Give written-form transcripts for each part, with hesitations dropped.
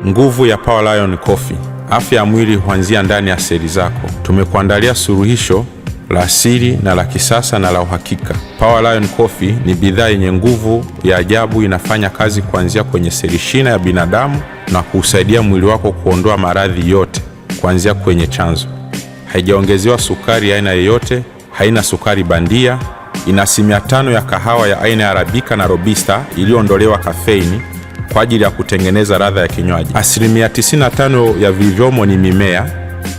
Nguvu ya Power Lion Coffee. Afya ya mwili huanzia ndani ya seli zako. Tumekuandalia suluhisho la asili na la kisasa na la uhakika. Power Lion Coffee ni bidhaa yenye nguvu ya ajabu, inafanya kazi kuanzia kwenye seli shina ya binadamu na kusaidia mwili wako kuondoa maradhi yote kuanzia kwenye chanzo. Haijaongezewa sukari aina yoyote, haina sukari bandia, ina 5% ya kahawa ya aina ya Arabica na Robusta iliyoondolewa kafeini kwa ajili ya kutengeneza ladha ya kinywaji. 95% ya vilivyomo ni mimea,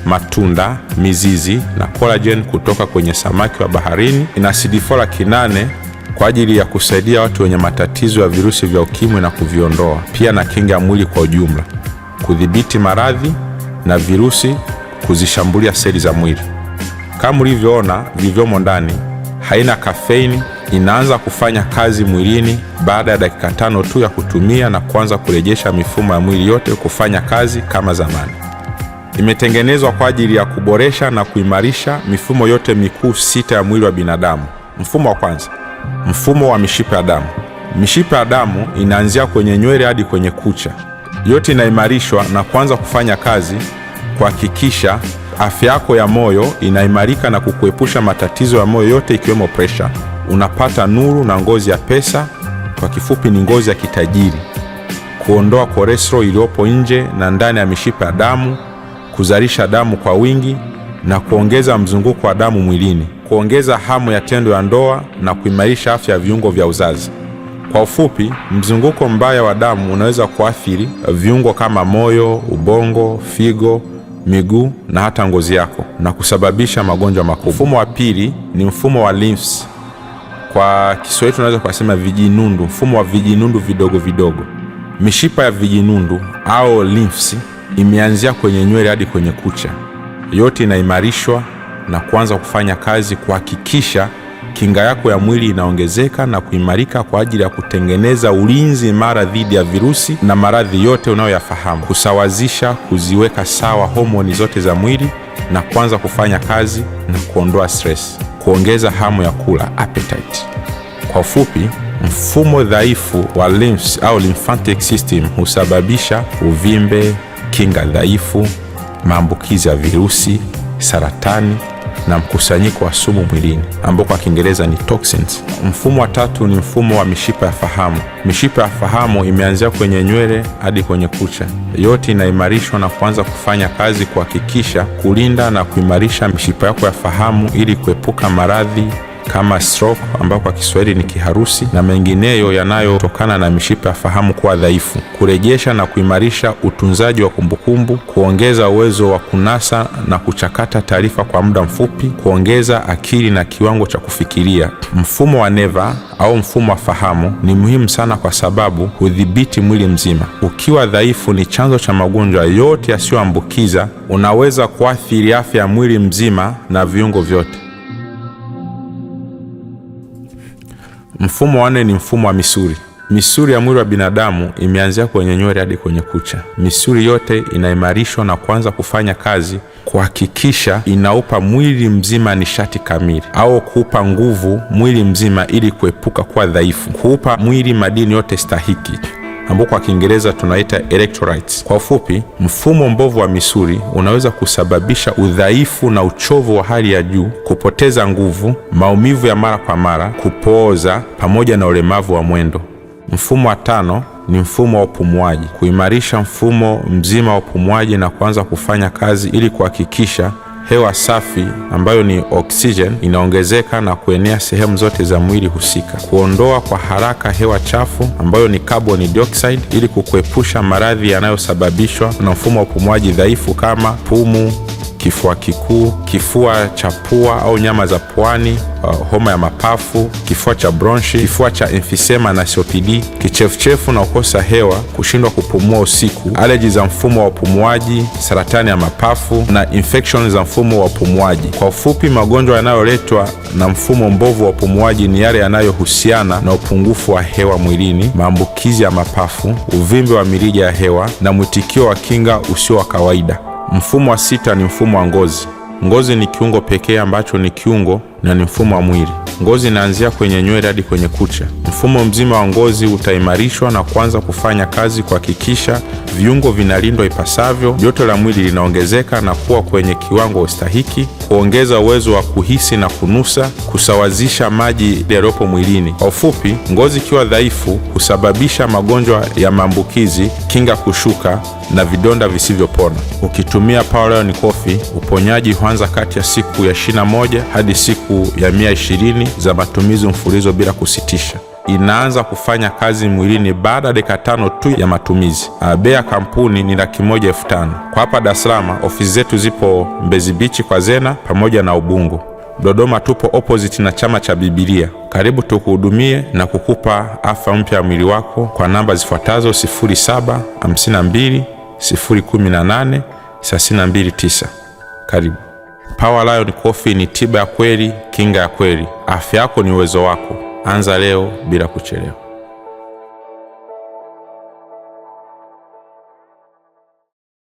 matunda, mizizi na collagen kutoka kwenye samaki wa baharini. Ina CD4 8 kwa ajili ya kusaidia watu wenye matatizo ya virusi vya ukimwi na kuviondoa. Pia na kinga ya mwili kwa ujumla, kudhibiti maradhi na virusi kuzishambulia seli za mwili. Kama ulivyoona vilivyomo ndani, haina kafeini, inaanza kufanya kazi mwilini baada ya dakika 5 tu ya kutumia na kuanza kurejesha mifumo ya mwili yote kufanya kazi kama zamani. Imetengenezwa kwa ajili ya kuboresha na kuimarisha mifumo yote mikuu 6 ya mwili wa binadamu. Mfumo wa kwanza, mfumo wa mishipa ya damu. Mishipa ya damu inaanzia kwenye nywele hadi kwenye kucha. Yote inaimarishwa na kuanza kufanya kazi kuhakikisha afya yako ya moyo inaimarika na kukuepusha matatizo ya moyo yote ikiwemo pressure. Unapata nuru na ngozi ya pesa, kwa kifupi ni ngozi ya kitajiri. Kuondoa cholesterol iliyopo nje na ndani ya mishipa ya damu, kuzalisha damu kwa wingi na kuongeza mzunguko wa damu mwilini, kuongeza hamu ya tendo ya ndoa na kuimarisha afya ya viungo vya uzazi. Kwa ufupi, mzunguko mbaya wa damu unaweza kuathiri viungo kama moyo, ubongo, figo, miguu na hata ngozi yako na kusababisha magonjwa makubwa. Mfumo wa pili ni mfumo wa lymphs. Kwa Kiswahili tunaweza kusema vijinundu, mfumo wa vijinundu vidogo vidogo. Mishipa ya vijinundu au lymphs imeanzia kwenye nywele hadi kwenye kucha. Yote inaimarishwa na kuanza kufanya kazi kuhakikisha kinga yako ya mwili inaongezeka na kuimarika kwa ajili ya kutengeneza ulinzi imara dhidi ya virusi na maradhi yote unayoyafahamu, kusawazisha, kuziweka sawa homoni zote za mwili na kuanza kufanya kazi na kuondoa stress, kuongeza hamu ya kula, appetite. Kwa ufupi, mfumo dhaifu wa lymphs au lymphatic system husababisha uvimbe, kinga dhaifu, maambukizi ya virusi, saratani na mkusanyiko wa sumu mwilini ambao kwa Kiingereza ni toxins. Mfumo wa tatu ni mfumo wa mishipa ya fahamu. Mishipa ya fahamu imeanzia kwenye nywele hadi kwenye kucha. Yote inaimarishwa na kuanza kufanya kazi kuhakikisha kulinda na kuimarisha mishipa yako ya fahamu ili kuepuka maradhi kama stroke ambao kwa Kiswahili ni kiharusi na mengineyo yanayotokana na mishipa ya fahamu kuwa dhaifu, kurejesha na kuimarisha utunzaji wa kumbukumbu, kuongeza uwezo wa kunasa na kuchakata taarifa kwa muda mfupi, kuongeza akili na kiwango cha kufikiria. Mfumo wa neva au mfumo wa fahamu ni muhimu sana kwa sababu hudhibiti mwili mzima. Ukiwa dhaifu ni chanzo cha magonjwa yote yasiyoambukiza, unaweza kuathiri afya ya mwili mzima na viungo vyote. Mfumo wa 4 ni mfumo wa misuli. Misuli ya mwili wa binadamu imeanzia kwenye nywele hadi kwenye kucha. Misuli yote inaimarishwa na kuanza kufanya kazi kuhakikisha inaupa mwili mzima nishati kamili au kuupa nguvu mwili mzima ili kuepuka kuwa dhaifu, kuupa mwili madini yote stahiki ambao kwa Kiingereza tunaita electrolytes. Kwa ufupi, mfumo mbovu wa misuli unaweza kusababisha udhaifu na uchovu wa hali ya juu, kupoteza nguvu, maumivu ya mara kwa mara, kupooza pamoja na ulemavu wa mwendo. Mfumo wa 5 ni mfumo wa upumuaji. Kuimarisha mfumo mzima wa upumuaji na kuanza kufanya kazi ili kuhakikisha hewa safi ambayo ni oxygen inaongezeka na kuenea sehemu zote za mwili husika, kuondoa kwa haraka hewa chafu ambayo ni carbon dioxide ili kukuepusha maradhi yanayosababishwa na mfumo wa upumuaji dhaifu kama pumu, kifua kikuu, kifua cha pua au nyama za puani, homa ya mapafu, kifua cha bronchi, kifua cha emphysema na COPD, kichefuchefu na kukosa hewa, kushindwa kupumua usiku, allergy za mfumo wa upumuaji, saratani ya mapafu na infections za mfumo wa upumuaji. Kwa ufupi, magonjwa yanayoletwa na mfumo mbovu wa upumuaji ni yale yanayohusiana na upungufu wa hewa mwilini, maambukizi ya mapafu, uvimbe wa mirija ya hewa na mwitikio wa kinga usio wa kawaida. Mfumo wa 6 ni mfumo wa ngozi. Ngozi ni kiungo pekee ambacho ni kiungo na ni mfumo wa mwili. Ngozi inaanzia kwenye nywele hadi kwenye kucha. Mfumo mzima wa ngozi utaimarishwa na kuanza kufanya kazi kuhakikisha viungo vinalindwa ipasavyo, joto la mwili linaongezeka na kuwa kwenye kiwango stahiki, kuongeza uwezo wa kuhisi na kunusa, kusawazisha maji yaliyopo mwilini. Kwa ufupi, ngozi ikiwa dhaifu husababisha magonjwa ya maambukizi, kinga kushuka na vidonda visivyopona. Ukitumia Power Lion Coffee, uponyaji huanza kati ya siku ya 21 hadi siku ya 120 za matumizi mfululizo bila kusitisha. Inaanza kufanya kazi mwilini baada ya dakika 5 tu ya matumizi. Bei ya kampuni ni $105,000. Kwa hapa Dar es Salaam, ofisi zetu zipo Mbezi Beach kwa Zena pamoja na Ubungo. Dodoma tupo opposite na Chama cha Biblia. Karibu tukuhudumie na kukupa afya mpya ya mwili wako kwa namba zifuatazo: 0752 018 329. Karibu. Power Lion Coffee ni tiba ya kweli, kinga ya kweli. Afya yako ni uwezo wako. Anza leo bila kuchelewa.